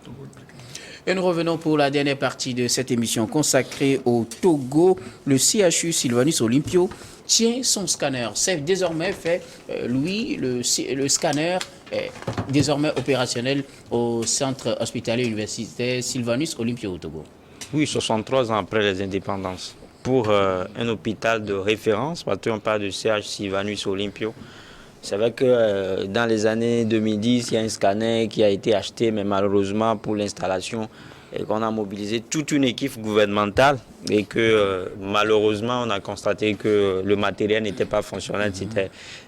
Togo. Et nous revenons pour la dernière partie de cette émission consacrée au Togo. Le CHU Sylvanus Olympio tient son scanner. C'est désormais fait, le scanner est désormais opérationnel au centre hospitalier universitaire Sylvanus Olympio au Togo. Oui, 63 ans après les indépendances. Pour un hôpital de référence, parce qu'on parle de CH Sylvanus Olympio. C'est vrai que dans les années 2010, il y a un scanner qui a été acheté, mais malheureusement pour l'installation, et qu'on a mobilisé toute une équipe gouvernementale et que malheureusement on a constaté que le matériel n'était pas fonctionnel.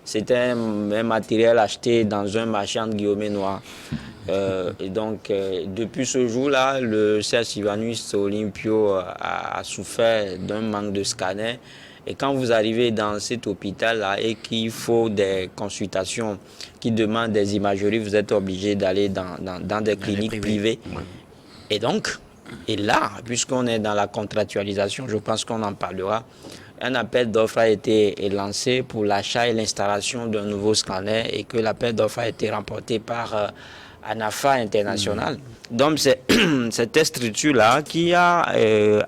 C'était un matériel acheté dans un marché entre guillemets noir. Et donc depuis ce jour-là, le CH Sylvanus Olympio a souffert d'un manque de scanner. Et quand vous arrivez dans cet hôpital-là et qu'il faut des consultations qui demandent des imageries, vous êtes obligé d'aller dans des cliniques privées. Ouais. Et donc, et là, puisqu'on est dans la contractualisation, je pense qu'on en parlera, un appel d'offres a été lancé pour l'achat et l'installation d'un nouveau scanner et que l'appel d'offres a été remporté par ANAFA International. Donc, c'est cette structure-là qui a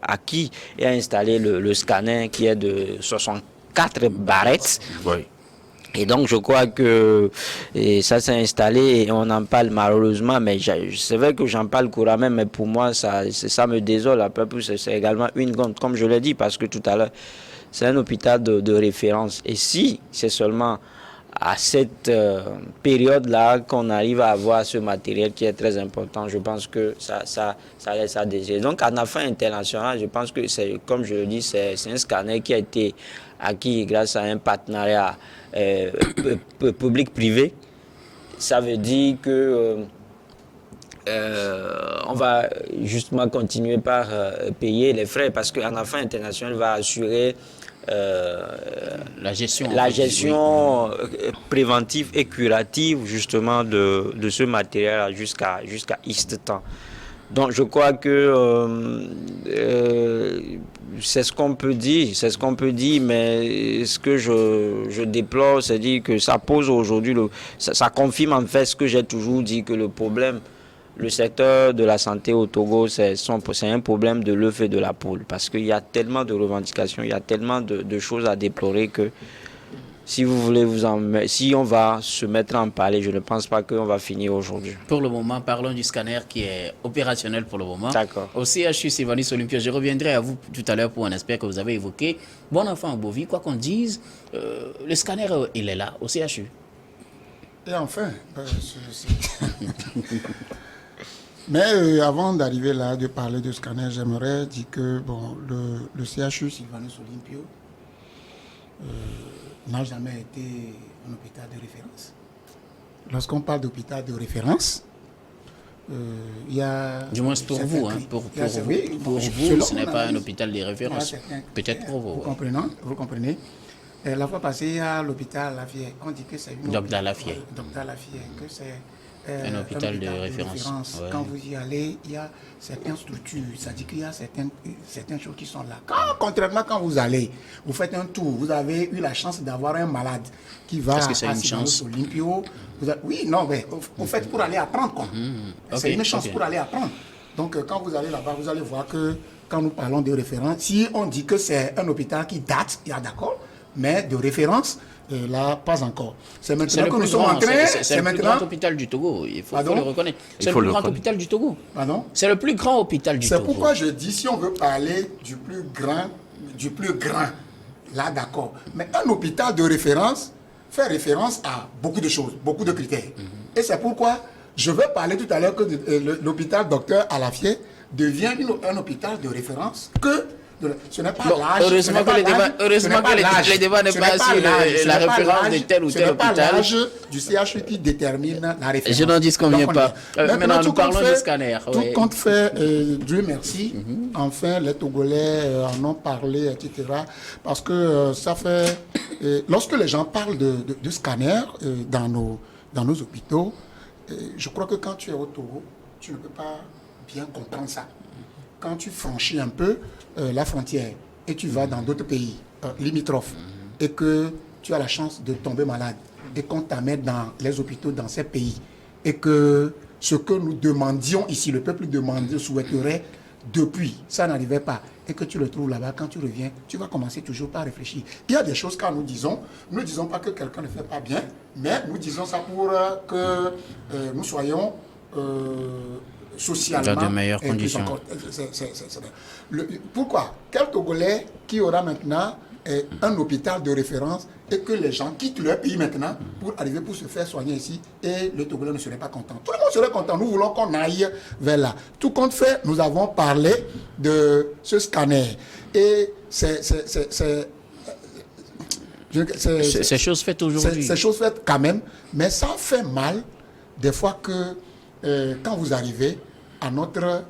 acquis et a installé le scanner qui est de 64 barrettes. Oui. Et donc, je crois que ça s'est installé et on en parle malheureusement, mais c'est vrai que j'en parle couramment, mais pour moi, ça me désole un peu plus. C'est également une grande, comme je l'ai dit, parce que tout à l'heure, c'est un hôpital de référence. Et si c'est seulement à cette période-là qu'on arrive à avoir ce matériel qui est très important, je pense que ça laisse à désirer. Donc, ANAFA International, je pense que c'est, comme je le dis, c'est un scanner qui a été acquis grâce à un partenariat public-privé. Ça veut dire que on va justement continuer par payer les frais parce que ANAFA International va assurer la gestion préventive et curative justement de ce matériel jusqu'à X temps. Donc je crois que c'est ce qu'on peut dire, mais ce que je déplore, c'est dire que ça pose aujourd'hui, ça confirme en fait ce que j'ai toujours dit, que le problème, le secteur de la santé au Togo, c'est un problème de l'œuf et de la poule, parce qu'il y a tellement de revendications, il y a tellement de choses à déplorer que si vous voulez si on va se mettre à en parler, je ne pense pas qu'on va finir aujourd'hui. Pour le moment, parlons du scanner qui est opérationnel pour le moment. D'accord. Au CHU Sylvanus Olympio, je reviendrai à vous tout à l'heure pour un aspect que vous avez évoqué. Bon enfant en Bovie, quoi qu'on dise, le scanner, il est là, au CHU. Et enfin, mais avant d'arriver là, de parler de scanner, j'aimerais dire que bon, le CHU Sylvanus Olympio n'a jamais été un hôpital de référence. Lorsqu'on parle d'hôpital de référence, il y a... Du moins pour vous, hein, pour vous, ce n'est pas un hôpital de référence. Peut-être pour vous. Vous comprenez. La fois passée, il y a l'hôpital Lafière. On dit que c'est une... Docteur Lafière. Docteur Lafière, que c'est... un hôpital de référence. Ouais. Quand vous y allez, il y a certaines structures, ça dit qu'il y a certaines choses qui sont là. Contrairement quand vous allez, vous faites un tour, vous avez eu la chance d'avoir un malade qui va Est-ce que c'est à une chance? Olympio. Oui, non, mais vous faites pour aller apprendre, quoi. C'est une chance pour aller apprendre. Donc, quand vous allez là-bas, vous allez voir que quand nous parlons de référence, si on dit que c'est un hôpital qui date, il y a d'accord, mais de référence, là, pas encore. C'est maintenant que nous sommes en train... C'est le plus grand hôpital du Togo, il faut le reconnaître. C'est le plus grand hôpital du Togo. Pardon? C'est le plus grand hôpital du Togo. C'est pourquoi je dis, si on veut parler du plus grand, là, d'accord. Mais un hôpital de référence fait référence à beaucoup de choses, beaucoup de critères. Et c'est pourquoi je vais parler tout à l'heure que l'hôpital Docteur Alafié devient un hôpital de référence que... Ce n'est pas l'âge. Heureusement que les débats n'est pas sur la référence de tel ou tel hôpital. Ce n'est pas l'âge du CHU qui détermine la référence. Je n'en disconviens pas. Maintenant, nous parlons du scanner. Tout compte fait, Dieu merci. Enfin, les Togolais en ont parlé, etc. Parce que ça fait... lorsque les gens parlent de scanner dans nos hôpitaux, je crois que quand tu es au Togo, tu ne peux pas bien comprendre ça. Quand tu franchis un peu la frontière et tu vas dans d'autres pays limitrophes et que tu as la chance de tomber malade et qu'on t'amène dans les hôpitaux dans ces pays et que ce que nous demandions ici, le peuple demandait, souhaiterait depuis, ça n'arrivait pas, et que tu le trouves là-bas, quand tu reviens, tu vas commencer toujours par réfléchir. Il y a des choses quand nous disons pas que quelqu'un ne fait pas bien, mais nous disons ça pour que nous soyons socialement dans de meilleures conditions. Pourquoi? Quel Togolais qui aura maintenant un hôpital de référence et que les gens quittent leur pays maintenant pour arriver pour se faire soigner ici et le Togolais ne serait pas content. Tout le monde serait content. Nous voulons qu'on aille vers là. Tout compte fait, nous avons parlé de ce scanner et c'est chose faite aujourd'hui. C'est chose faite quand même, mais ça fait mal des fois que quand vous arrivez à notre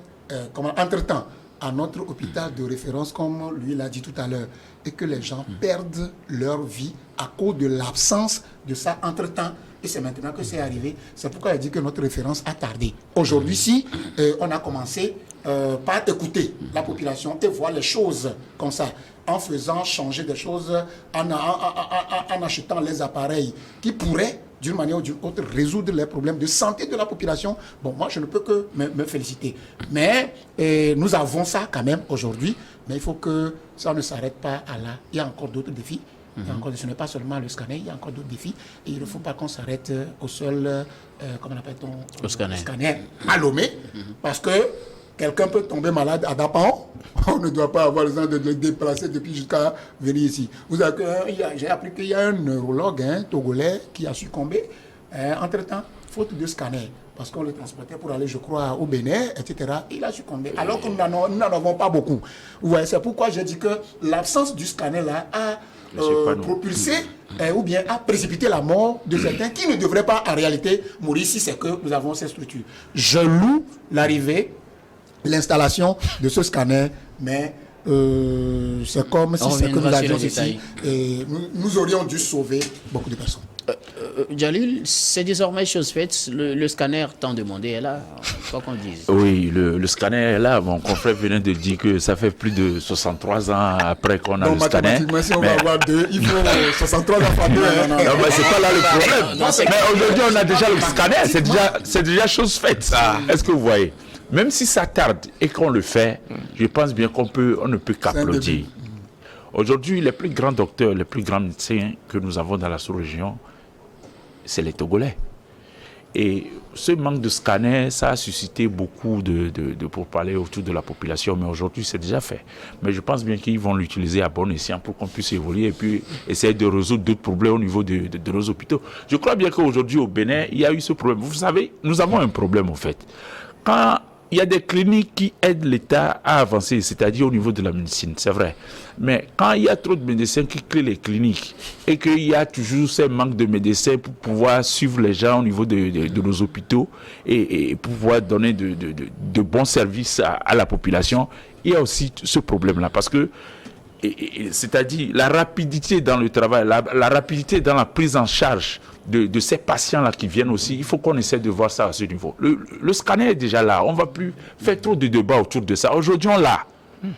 entre-temps à notre hôpital de référence, comme lui l'a dit tout à l'heure, et que les gens perdent leur vie à cause de l'absence de ça entre-temps. Et c'est maintenant que c'est arrivé. C'est pourquoi il dit que notre référence a tardé. Aujourd'hui, si on a commencé par écouter la population et voir les choses comme ça, en faisant changer des choses, en achetant les appareils qui pourraient, d'une manière ou d'une autre, résoudre les problèmes de santé de la population. Bon, moi, je ne peux que me féliciter. Mais nous avons ça quand même aujourd'hui. Mais il faut que ça ne s'arrête pas à là. Il y a encore d'autres défis. Ce n'est pas seulement le scanner, il y a encore d'autres défis. Et il ne faut pas qu'on s'arrête au seul, comment appelle-t-on, au scanner à Lomé. Parce que quelqu'un peut tomber malade à Dapan. On ne doit pas avoir besoin de le déplacer depuis jusqu'à venir ici. J'ai appris qu'il y a un neurologue togolais qui a succombé entre-temps, faute de scanner. Parce qu'on le transportait pour aller, je crois, au Bénin, etc. Il a succombé. Alors que nous n'en avons pas beaucoup. Ouais, c'est pourquoi j'ai dit que l'absence du scanner là a propulsé ou bien a précipité la mort de certains qui ne devraient pas en réalité mourir si c'est que nous avons ces structures. Je loue l'installation de ce scanner, mais c'est comme si c'est que nous avions ici. Et nous aurions dû sauver beaucoup de personnes. Djalil, c'est désormais chose faite. Le scanner tant demandé est là, quoi qu'on dise. Oui, le scanner est là. Mon confrère venait de dire que ça fait plus de 63 ans après qu'on a le scanner. Si on va avoir deux, il faut 63 ans par deux. Non, mais c'est pas là le problème. Mais aujourd'hui, on a déjà le scanner. C'est déjà chose faite. Est-ce que vous voyez? Même si ça tarde et qu'on le fait, je pense bien on ne peut qu'applaudir. Aujourd'hui, les plus grands docteurs, les plus grands médecins que nous avons dans la sous-région, c'est les Togolais. Et ce manque de scanner, ça a suscité beaucoup de pourparlers autour de la population, mais aujourd'hui, c'est déjà fait. Mais je pense bien qu'ils vont l'utiliser à bon escient pour qu'on puisse évoluer et puis essayer de résoudre d'autres problèmes au niveau de nos hôpitaux. Je crois bien qu'aujourd'hui, au Bénin, il y a eu ce problème. Vous savez, nous avons un problème, en fait. Quand il y a des cliniques qui aident l'État à avancer, c'est-à-dire au niveau de la médecine, c'est vrai. Mais quand il y a trop de médecins qui créent les cliniques et qu'il y a toujours ce manque de médecins pour pouvoir suivre les gens au niveau de nos hôpitaux et pouvoir donner de bons services à la population, il y a aussi ce problème-là. Parce que, c'est-à-dire la rapidité dans le travail, la rapidité dans la prise en charge de ces patients-là qui viennent aussi, il faut qu'on essaie de voir ça à ce niveau. Le scanner est déjà là, on ne va plus faire trop de débats autour de ça. Aujourd'hui, on l'a.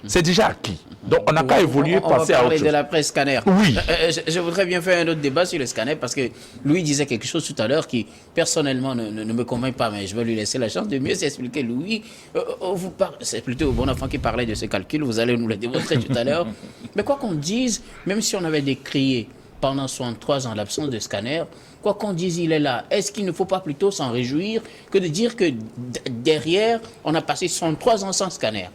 C'est déjà acquis. Donc, on n'a qu'à évoluer, passer à autre chose. On va parler de l'après-scanner. Oui. Je voudrais bien faire un autre débat sur le scanner parce que Louis disait quelque chose tout à l'heure qui, personnellement, ne me convainc pas, mais je vais lui laisser la chance de mieux s'expliquer. Louis, c'est plutôt bon enfant qui parlait de ce calcul, vous allez nous le démontrer tout à l'heure. Mais quoi qu'on dise, même si on avait décrié pendant 63 ans l'absence de scanner, quoi qu'on dise, il est là. Est-ce qu'il ne faut pas plutôt s'en réjouir que de dire que derrière, on a passé 63 ans sans scanner?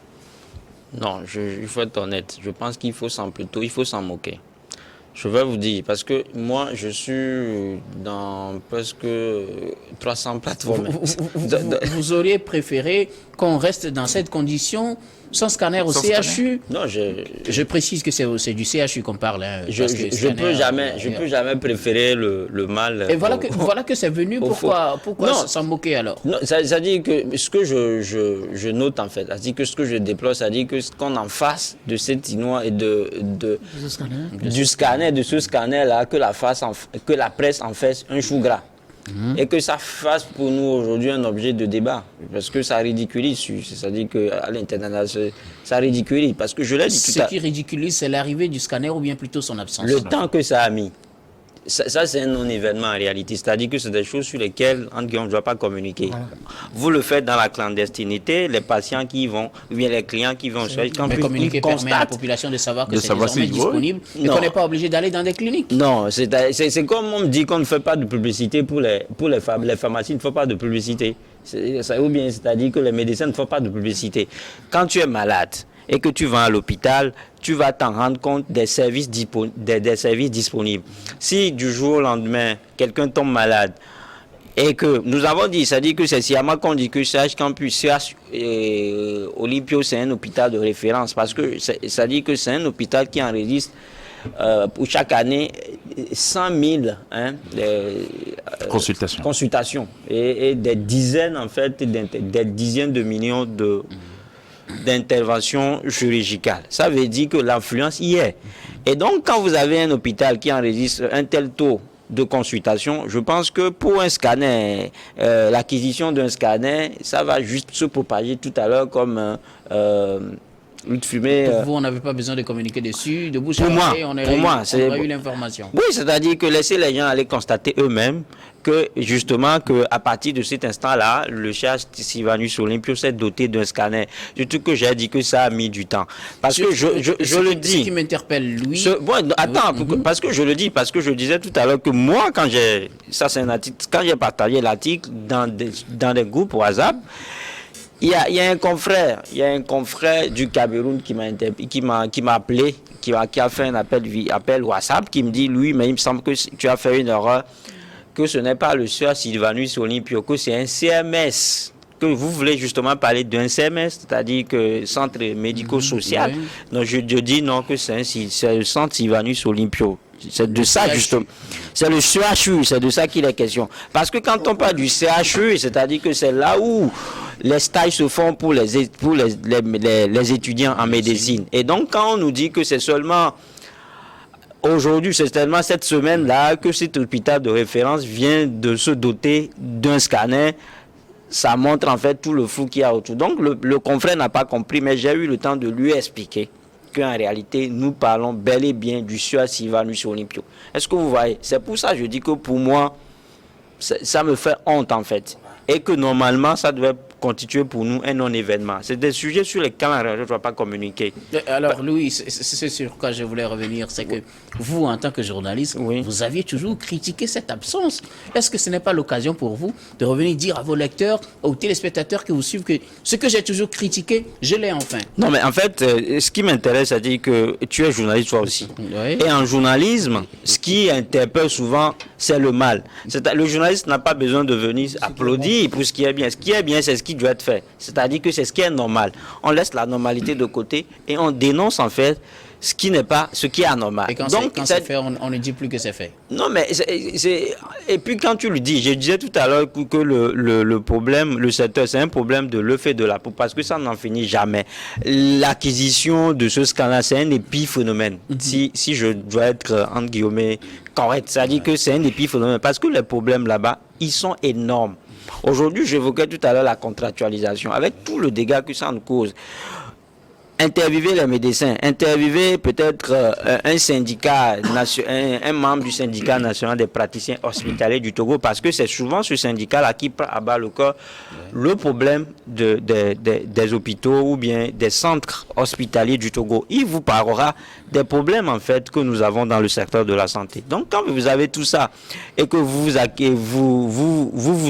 Non, il faut être honnête. Je pense qu'il faut s'en moquer. Je vais vous dire, parce que moi, je suis dans presque 300 plateformes. Vous auriez préféré qu'on reste dans cette condition sans scanner au CHU? Non, je précise que c'est du CHU qu'on parle. Je ne peux jamais préférer le mal. Et voilà que c'est venu. Pourquoi s'en moquer alors? Non, ça dit que ce que je note en fait, c'est-à-dire que ce que je déplore, c'est-à-dire que ce qu'on en fasse de cette Inouï et du scanner, de ce scanner-là, que la presse en fasse un chou gras. Et que ça fasse pour nous aujourd'hui un objet de débat. Parce que ça ridiculise. C'est-à-dire qu'à l'international, ça ridiculise. Parce que je l'ai dit tout à l'heure. Ce qui ridiculise, c'est l'arrivée du scanner ou bien plutôt son absence? Le temps que ça a mis. ça c'est un non-événement en réalité. C'est-à-dire que c'est des choses sur lesquelles on ne doit pas communiquer. Voilà. Vous le faites dans la clandestinité, les patients qui vont, ou bien les clients qui vont chercher, quand Mais ils communiquer permet à la constatent. population de savoir que De c'est savoir désormais si- disponible et Non. qu'on n'est pas obligé d'aller dans des cliniques. Non, c'est comme on me dit qu'on ne fait pas de publicité pour les pharmacies, il ne faut pas de publicité. Ou bien, c'est-à-dire que les médecins ne font pas de publicité. Quand tu es malade et que tu vas à l'hôpital, tu vas t'en rendre compte des services disponibles. Si du jour au lendemain, quelqu'un tombe malade, et que nous avons dit, c'est-à-dire que c'est sciemment qu'on dit que CH Campus, CH Olympio, c'est un hôpital de référence, parce que ça dit que c'est un hôpital qui enregistre pour chaque année 100 000 Consultation. et des dizaines en fait, des dizaines de millions d'interventions chirurgicales. Ça veut dire que l'influence y est. Et donc quand vous avez un hôpital qui enregistre un tel taux de consultation, je pense que pour un scanner, l'acquisition d'un scanner, ça va juste se propager tout à l'heure comme une fumée. Pour vous, on n'avait pas besoin de communiquer dessus. De bouche à Pour moi, oreille, on aurait eu l'information. Oui, c'est-à-dire que laisser les gens aller constater eux-mêmes que justement que à partir de cet instant-là, le CH Sylvanus Olympio s'est doté d'un scanner. Surtout que j'ai dit que ça a mis du temps. Parce que je le dis. Ce qui m'interpelle, Louis. Parce que je le dis, parce que je disais tout à l'heure que moi, quand j'ai partagé l'article dans des groupes WhatsApp, il y a un confrère du Cameroun qui m'a appelé, qui a fait un appel WhatsApp, qui me dit, lui, mais il me semble que tu as fait une erreur, que ce n'est pas le CH Sylvanus Olympio, que c'est un CMS, que vous voulez justement parler d'un CMS, c'est-à-dire que centre médico-social. Oui. Donc je dis non, que c'est le centre Sylvanus Olympio. C'est de ça justement. C'est le CHU, c'est de ça qu'il est question. Parce que quand on parle du CHU, c'est-à-dire que c'est là où les stages se font pour les étudiants en médecine. Et donc quand on nous dit que c'est seulement aujourd'hui, c'est tellement cette semaine-là que cet hôpital de référence vient de se doter d'un scanner, ça montre en fait tout le flou qu'il y a autour. Donc le confrère n'a pas compris, mais j'ai eu le temps de lui expliquer qu'en réalité, nous parlons bel et bien du CH Sylvanus Olympio. Est-ce que vous voyez? C'est pour ça que je dis que pour moi, ça me fait honte en fait. Et que normalement, ça devait constituer pour nous un non-événement. C'est des sujets sur lesquels on ne doit pas communiquer. Alors, Louis, c'est sur quoi je voulais revenir, c'est que vous, en tant que journaliste, Oui. vous aviez toujours critiqué cette absence. Est-ce que ce n'est pas l'occasion pour vous de revenir dire à vos lecteurs, aux téléspectateurs qui vous suivent, que ce que j'ai toujours critiqué, je l'ai enfin? Non, mais en fait, ce qui m'intéresse, c'est-à-dire que tu es journaliste toi aussi. Oui. Et en journalisme, ce qui interpelle souvent, c'est le mal. Le journaliste n'a pas besoin de venir applaudir pour ce qui est bien. Ce qui est bien, c'est ce qui doit être fait. C'est-à-dire que c'est ce qui est normal. On laisse la normalité de côté et on dénonce en fait ce qui n'est pas, ce qui est anormal. Et quand c'est fait, on ne dit plus que c'est fait. Non, mais et puis quand tu le dis, je disais tout à l'heure que le problème, le secteur, c'est un problème de l'œuf et de la poule, parce que ça n'en finit jamais. L'acquisition de ce scandale, c'est un épiphénomène. Si je dois être, entre guillemets, correct, c'est-à-dire que c'est un épiphénomène, parce que les problèmes là-bas, ils sont énormes. Aujourd'hui, j'évoquais tout à l'heure la contractualisation, avec tout le dégât que ça nous cause. Interviewer les médecins, interviewer peut-être un syndicat, un membre du syndicat national des praticiens hospitaliers du Togo, parce que c'est souvent ce syndicat-là qui prend à bas le corps le problème des hôpitaux ou bien des centres hospitaliers du Togo. Il vous parlera des problèmes en fait que nous avons dans le secteur de la santé. Donc quand vous avez tout ça et que vous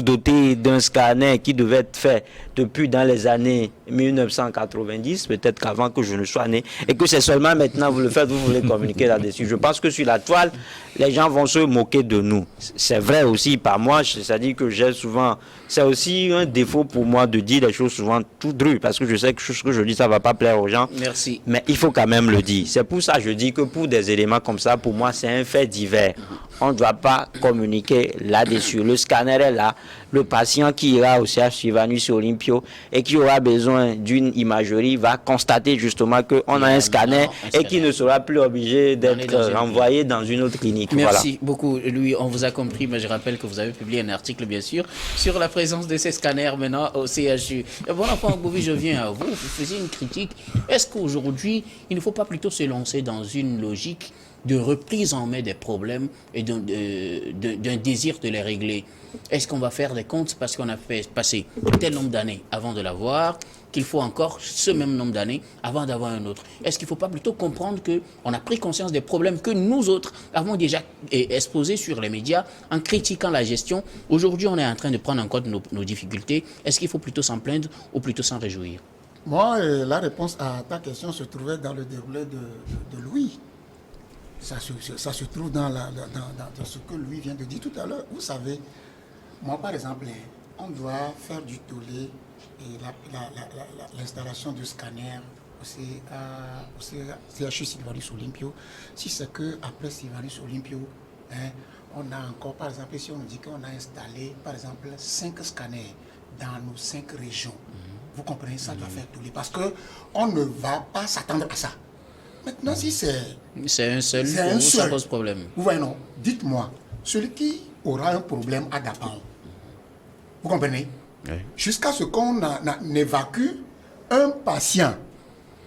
dotez d'un scanner qui devait être fait depuis dans les années 1990, peut-être qu'avant que je ne sois né, et que c'est seulement maintenant vous le faites, vous voulez communiquer là-dessus. Je pense que sur la toile, les gens vont se moquer de nous. C'est vrai aussi par moi, c'est-à-dire que j'ai souvent, c'est aussi un défaut pour moi de dire des choses souvent tout drues, parce que je sais que ce que je dis, ça ne va pas plaire aux gens. Merci. Mais il faut quand même le dire. C'est pour ça que je dis que pour des éléments comme ça, pour moi, c'est un fait divers. On ne doit pas communiquer là-dessus. Le scanner est là. Le patient qui ira au CH Sylvanus Olympio et qui aura besoin d'une imagerie va constater justement qu'on a un scanner et qui ne sera plus obligé d'être renvoyé dans une autre clinique. Merci beaucoup, Louis. On vous a compris, mais je rappelle que vous avez publié un article, bien sûr, sur la présence de ces scanners maintenant au CHU. Bon, enfant, Boubi, je viens à vous. Vous faisiez une critique. Est-ce qu'aujourd'hui, il ne faut pas plutôt se lancer dans une logique de reprise en main des problèmes et d'un désir de les régler? Est-ce qu'on va faire des comptes parce qu'on a fait passer tel nombre d'années avant de l'avoir, qu'il faut encore ce même nombre d'années avant d'avoir un autre? Est-ce qu'il ne faut pas plutôt comprendre qu'on a pris conscience des problèmes que nous autres avons déjà exposés sur les médias en critiquant la gestion? Aujourd'hui, on est en train de prendre en compte nos difficultés. Est-ce qu'il faut plutôt s'en plaindre ou plutôt s'en réjouir? Moi, la réponse à ta question se trouvait dans le déroulé de Louis. Ça se trouve dans ce que Louis vient de dire tout à l'heure. Vous savez, moi, par exemple, on doit faire du tollé et l'installation du scanner au CHU Sylvanus Olympio. Si c'est qu'après Sylvanus Olympio, on a encore, par exemple, si on nous dit qu'on a installé, par exemple, 5 scanners dans nos 5 régions, vous comprenez, ça doit faire tollé parce qu'on ne va pas s'attendre à ça. Maintenant, si c'est un seul, pour vous, ça pose problème. Vous voyez, non, dites-moi, celui qui aura un problème à Dapan, vous comprenez? Oui. Jusqu'à ce qu'on évacue un patient.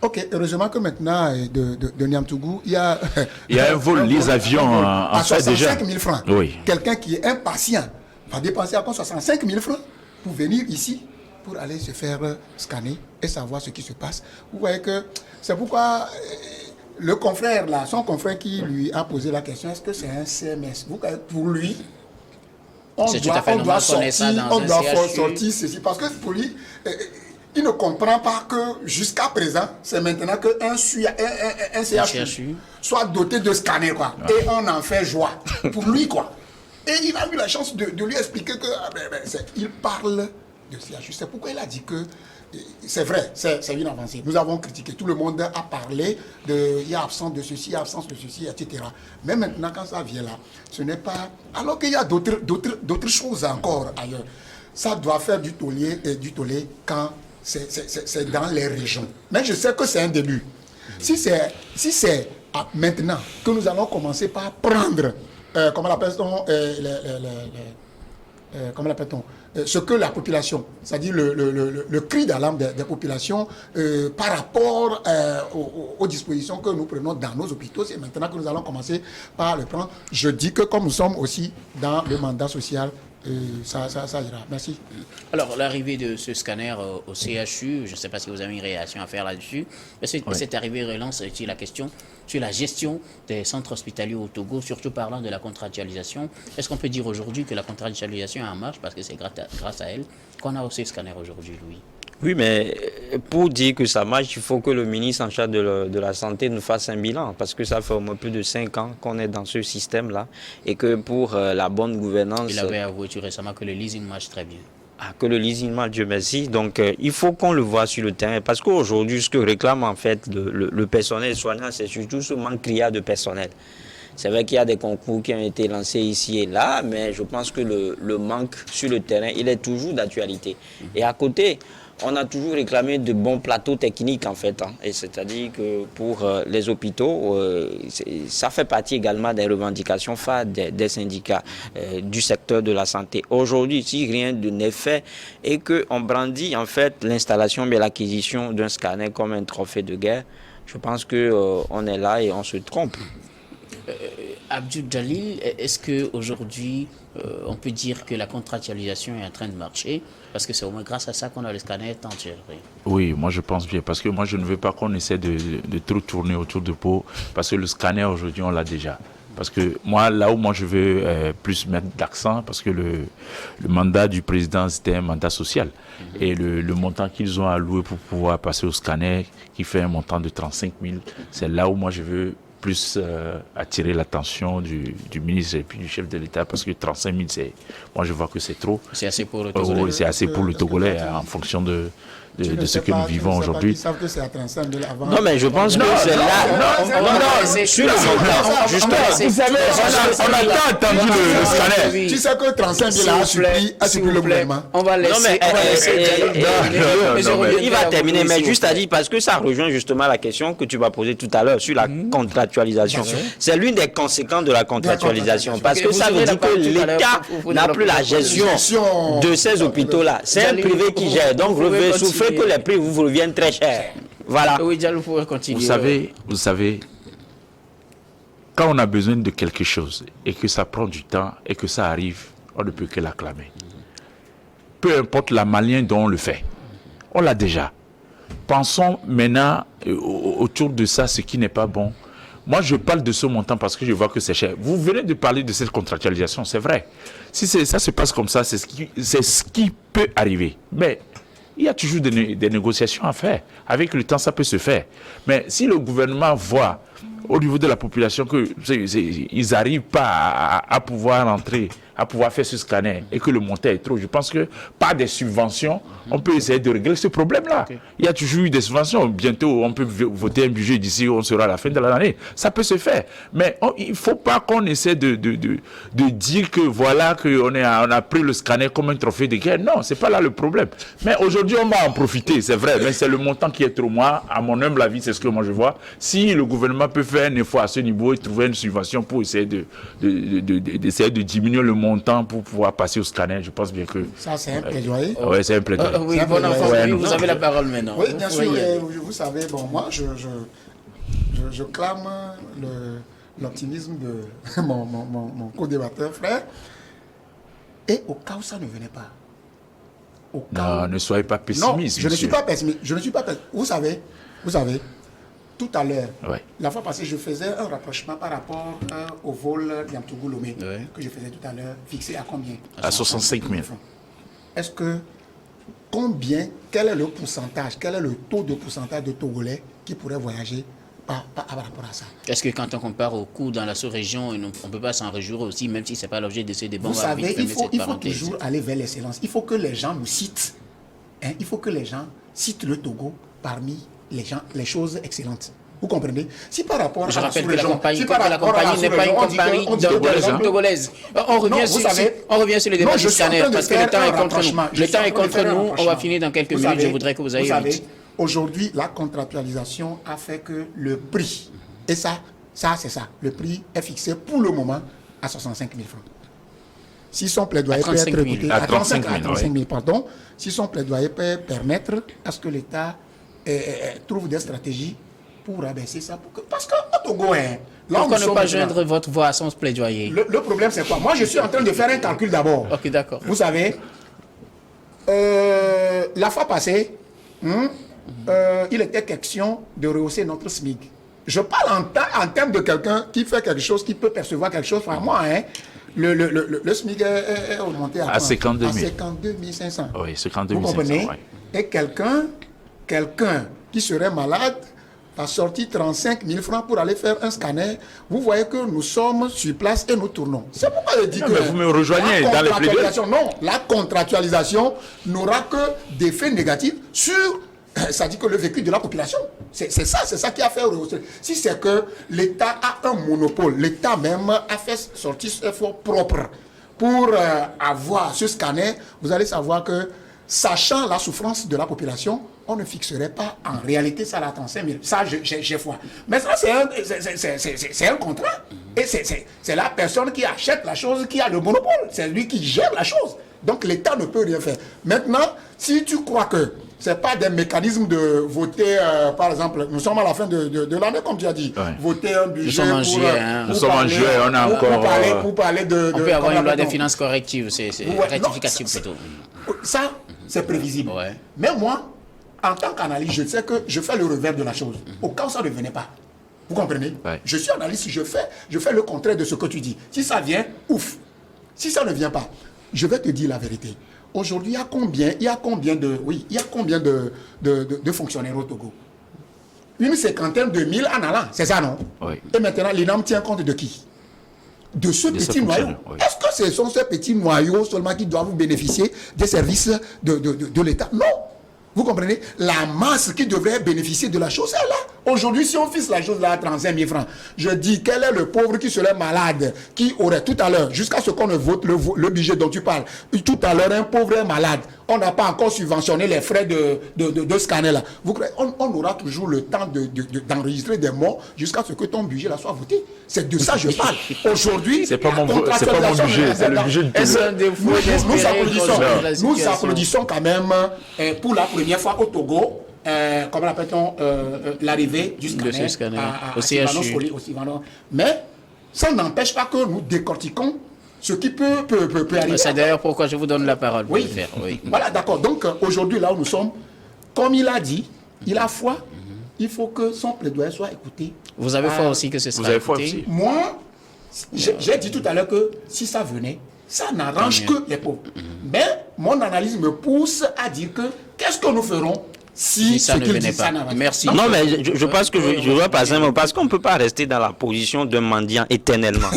Ok, heureusement que maintenant, de Niamtougou, il y a un vol, les avions en fait déjà. 65 000 francs. Oui. Quelqu'un qui est un patient va dépenser encore 65 000 francs pour venir ici, pour aller se faire scanner et savoir ce qui se passe. Vous voyez que c'est pourquoi le confrère, là, son confrère qui lui a posé la question, est-ce que c'est un CMS? Pour lui, on doit sortir ceci. Parce que pour lui, il ne comprend pas que jusqu'à présent, c'est maintenant qu'un CHU soit doté de scanner, quoi. Ah. Et on en fait joie. Pour lui, quoi. Et il a eu la chance de lui expliquer que il parle de CHU. C'est pourquoi il a dit que c'est vrai, c'est une avancée. Nous avons critiqué, tout le monde a parlé il y a absence de ceci, absence de ceci, etc. Mais maintenant, quand ça vient là, ce n'est pas... Alors qu'il y a d'autres choses encore ailleurs. Ça doit faire du tollé quand c'est dans les régions. Mais je sais que c'est un début. Si c'est maintenant que nous allons commencer par prendre, comment l'appelle-t-on, comment l'appelle-t-on, ce que la population, c'est-à-dire le cri d'alarme des populations par rapport aux dispositions que nous prenons dans nos hôpitaux, c'est maintenant que nous allons commencer par le prendre. Je dis que comme nous sommes aussi dans le mandat social, ça ira. Merci. Alors, l'arrivée de ce scanner au CHU, je ne sais pas si vous avez une réaction à faire là-dessus, mais cette arrivée relance sur la question sur la gestion des centres hospitaliers au Togo, surtout parlant de la contractualisation. Est-ce qu'on peut dire aujourd'hui que la contractualisation est en marche, parce que c'est grâce à elle qu'on a aussi ce scanner aujourd'hui, Louis? Oui, mais pour dire que ça marche, il faut que le ministre en charge de la Santé nous fasse un bilan, parce que ça fait au moins plus de 5 ans qu'on est dans ce système-là, et que pour la bonne gouvernance... Il avait avoué tout récemment que le leasing marche très bien. Que le leasing marche, Dieu merci. Donc, il faut qu'on le voit sur le terrain, parce qu'aujourd'hui, ce que réclame en fait le personnel soignant, c'est surtout ce manque criard de personnel. C'est vrai qu'il y a des concours qui ont été lancés ici et là, mais je pense que le manque sur le terrain, il est toujours d'actualité. Et à côté, on a toujours réclamé de bons plateaux techniques, en fait. Et c'est-à-dire que pour les hôpitaux, ça fait partie également des revendications phares des syndicats du secteur de la santé. Aujourd'hui, si rien de n'est fait et qu'on brandit, en fait, l'installation et l'acquisition d'un scanner comme un trophée de guerre, je pense qu'on est là et on se trompe. Abdou Jalil, est-ce qu'aujourd'hui, on peut dire que la contractualisation est en train de marcher? Parce que c'est au moins grâce à ça qu'on a le scanner tant géré. Oui, moi je pense bien. Parce que moi je ne veux pas qu'on essaie de trop tourner autour de peau. Parce que le scanner aujourd'hui on l'a déjà. Parce que moi, là où moi je veux plus mettre d'accent, parce que le mandat du président c'était un mandat social. Et le montant qu'ils ont alloué pour pouvoir passer au scanner, qui fait un montant de 35 000, c'est là où moi je veux plus attirer l'attention du ministre et puis du chef de l'État, parce que 35 000, moi je vois que c'est trop. C'est assez pour le Togolais. Oui, c'est assez pour le Togolais en fonction de ce que nous vivons aujourd'hui. Non, mais je pense que c'est là. Non, sur le montant, justement. Vous savez, on a tant entendu le scanner. Tu sais que 35 000 a supprimé le gouvernement. On va laisser. Il va terminer, mais juste à dire, parce que ça rejoint justement la question que tu vas poser tout à l'heure sur la contractualisation. C'est l'une des conséquences de la contractualisation, parce que ça veut dire que l'État n'a plus la gestion de ces hôpitaux-là. C'est un privé qui gère. Donc, souffrez que les prix vous reviennent très cher. Voilà. Oui, Diallo, vous pouvez continuer. Vous savez, quand on a besoin de quelque chose et que ça prend du temps et que ça arrive, on ne peut que l'acclamer. Peu importe la manière dont on le fait. On l'a déjà. Pensons maintenant autour de ça, ce qui n'est pas bon. Moi, je parle de ce montant parce que je vois que c'est cher. Vous venez de parler de cette contractualisation, c'est vrai. Si ça se passe comme ça, c'est ce qui peut arriver. Mais il y a toujours des négociations à faire. Avec le temps, ça peut se faire. Mais si le gouvernement voit au niveau de la population qu'ils n'arrivent pas à pouvoir entrer, à pouvoir faire ce scanner et que le montant est trop, je pense que par des subventions, on peut essayer de régler ce problème-là. Okay. Il y a toujours eu des subventions. Bientôt, on peut voter un budget d'ici, on sera à la fin de l'année. Ça peut se faire. Mais il ne faut pas qu'on essaie de dire que voilà, qu'on a pris le scanner comme un trophée de guerre. Non, ce n'est pas là le problème. Mais aujourd'hui, on va en profiter, c'est vrai. Mais c'est le montant qui est trop. Moi, à mon humble avis, c'est ce que moi je vois. Si le gouvernement peut faire un effort à ce niveau et trouver une subvention pour essayer d'essayer de diminuer le montant pour pouvoir passer au scanner, je pense bien que... Ça, c'est un plaidoyer. Oui, c'est un plaidoyer. Oui, bon enfant, vous avez la parole maintenant. Oui, bien sûr. Vous savez, bon, moi, je clame l'optimisme de mon co-débatteur, frère. Et au cas où ça ne venait pas. Non, ne soyez pas pessimiste. Non, je ne suis pas pessimiste. Vous savez, tout à l'heure, la fois passée, je faisais un rapprochement par rapport au vol d'Yamtougou-Lomé que je faisais tout à l'heure, fixé à combien? À 65 000 francs. Est-ce que, quel est le pourcentage, quel est le taux de pourcentage de Togolais qui pourraient voyager par rapport à ça? Est-ce que quand on compare au coût dans la sous-région, on ne peut pas s'en réjouir aussi, même si ce n'est pas l'objet de ces débats? Vous savez, il faut toujours aller vers l'excellence. Il faut que les gens nous citent. Il faut que les gens citent le Togo parmi les choses excellentes. Vous comprenez? Si par rapport à la sous-région, la compagnie n'est pas une compagnie togolaise. On revient sur le débat du scanner parce que le temps est contre nous. Le temps est contre nous. On va finir dans quelques minutes. Je voudrais que vous ayez vite. Aujourd'hui, la contractualisation a fait que le prix, et ça c'est ça, le prix est fixé pour le moment à 65 000 francs. Si son plaidoyer peut être écouté, à 35 000, pardon, si son plaidoyer peut permettre à ce que l'État trouve des stratégies pour abaisser ça. Parce qu'au Togo, pourquoi ne pas joindre votre voix à son plaidoyer? Le problème, c'est quoi? Moi, je suis en train de faire un calcul d'abord. Ok, d'accord. Vous savez, la fois passée, il était question de rehausser notre SMIC. Je parle en termes de quelqu'un qui fait quelque chose, qui peut percevoir quelque chose. Enfin, moi, le SMIC est augmenté à 52 500. Oui, 52 500. Vous comprenez? Et quelqu'un qui serait malade a sorti 35 000 francs pour aller faire un scanner. Vous voyez que nous sommes sur place et nous tournons. C'est pourquoi je dis que... Mais vous me rejoignez dans les plaidoyers. Non, la contractualisation n'aura que des faits négatifs sur... Ça dit que le vécu de la population. C'est ça qui a fait rehausser. Si c'est que l'État a un monopole, l'État même a fait sortir ses efforts propres pour avoir ce scanner, vous allez savoir que, sachant la souffrance de la population, on ne fixerait pas en réalité ça à 35 000. Ça, j'ai foi. Mais ça, c'est un contrat. Et c'est la personne qui achète la chose qui a le monopole. C'est lui qui gère la chose. Donc l'État ne peut rien faire. Maintenant, si tu crois que ce n'est pas des mécanismes de voter, par exemple, nous sommes à la fin de l'année, comme tu as dit, voter un budget. Nous sommes en juillet, on a encore... Pour parler de... On peut avoir une loi des finances corrective, c'est rectificative plutôt. Ça, c'est prévisible. Ouais. Mais moi, en tant qu'analyste, je sais que je fais le revers de la chose. Au cas où ça ne venait pas. Vous comprenez? Je suis analyste, je fais le contraire de ce que tu dis. Si ça vient, ouf. Si ça ne vient pas, je vais te dire la vérité. Aujourd'hui, il y a combien de fonctionnaires au Togo? Une cinquantaine de mille en allant, c'est ça, non? Oui. Et maintenant, l'INAM tient compte de qui? De ce petit noyau. Oui. Est-ce que ce sont ces petits noyaux seulement qui doivent bénéficier des services de l'État? Non. Vous comprenez? La masse qui devrait bénéficier de la chose est là. Aujourd'hui, si on fixe la chose là à 35 000 francs, je dis, quel est le pauvre qui serait malade, qui aurait tout à l'heure, jusqu'à ce qu'on ne vote le budget dont tu parles, tout à l'heure, un pauvre est malade. On n'a pas encore subventionné les frais de scanner là. Vous croyez, on aura toujours le temps d'enregistrer des morts jusqu'à ce que ton budget là soit voté. C'est de ça que je parle. Aujourd'hui, c'est pas mon budget, c'est le budget de tout. Nous applaudissons quand même pour la première fois au Togo, comment l'appelle-t-on, l'arrivée du scanner, au CHU. Mais ça n'empêche pas que nous décortiquons ce qui peut arriver. C'est d'ailleurs pourquoi je vous donne la parole pour Oui. le faire. Oui. Voilà, d'accord. Donc, aujourd'hui, là où nous sommes, comme il a dit, il a foi. Il faut que son plaidoyer soit écouté. Vous avez foi aussi que ce sera Vous avez foi écouté. aussi. Moi, j'ai dit tout à l'heure que si ça venait, ça n'arrange que les pauvres. Mais mon analyse me pousse à dire que qu'est-ce que nous ferons si ça ce ne qu'il venait dit, pas. ça n'arrange Merci. pas. Non, mais je pense que je dois passer un mot parce qu'on ne peut pas rester dans la position d'un mendiant éternellement.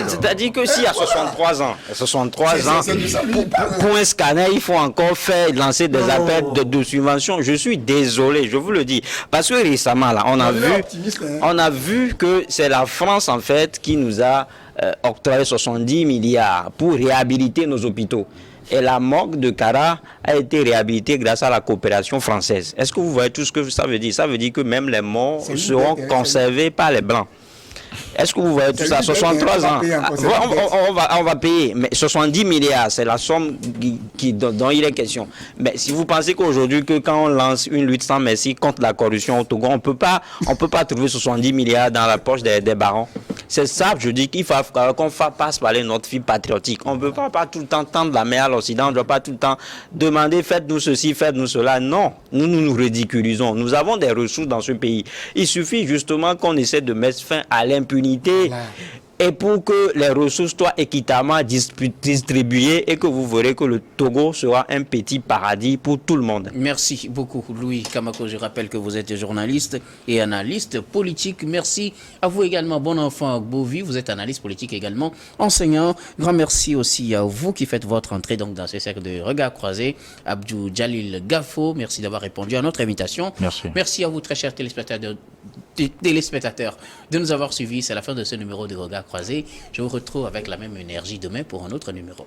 C'est-à-dire que s'il y a 63 ans, C'est du salut. pour un scanner, il faut encore lancer des Non. appels de subventions. Je suis désolé, je vous le dis. Parce que récemment, là, on a vu que c'est la France, en fait, qui nous a octroyé 70 milliards pour réhabiliter nos hôpitaux. Et la morgue de Cara a été réhabilitée grâce à la coopération française. Est-ce que vous voyez tout ce que ça veut dire? Ça veut dire que même les morts C'est une seront bête, conservés par les Blancs. Est-ce que vous voyez tout C'est ça? une bête, 63 on va ans. payer encore, c'est Ah, une bête. on va payer. Mais 70 milliards, c'est la somme dont il est question. Mais si vous pensez qu'aujourd'hui, que quand on lance une lutte sans merci contre la corruption au Togo, on peut pas trouver 70 milliards dans la poche des barons. C'est ça, je dis qu'il faut qu'on fasse parler notre fille patriotique. On ne peut pas tout le temps tendre la main à l'Occident, on ne doit pas tout le temps demander faites-nous ceci, faites-nous cela. Non, nous ridiculisons. Nous avons des ressources dans ce pays. Il suffit justement qu'on essaie de mettre fin à l'impunité. Voilà. Et pour que les ressources soient équitablement distribuées et que vous verrez que le Togo sera un petit paradis pour tout le monde. Merci beaucoup, Louis Kamako. Je rappelle que vous êtes journaliste et analyste politique. Merci à vous également, bon enfant Bovi. Vous êtes analyste politique également, enseignant. Grand merci aussi à vous qui faites votre entrée donc, dans ce cercle de regards croisés. Abdou Jalil Gafo, merci d'avoir répondu à notre invitation. Merci. Merci à vous, très chers téléspectateurs, de nous avoir suivis. C'est la fin de ce numéro de Regards croisés. Je vous retrouve avec la même énergie demain pour un autre numéro.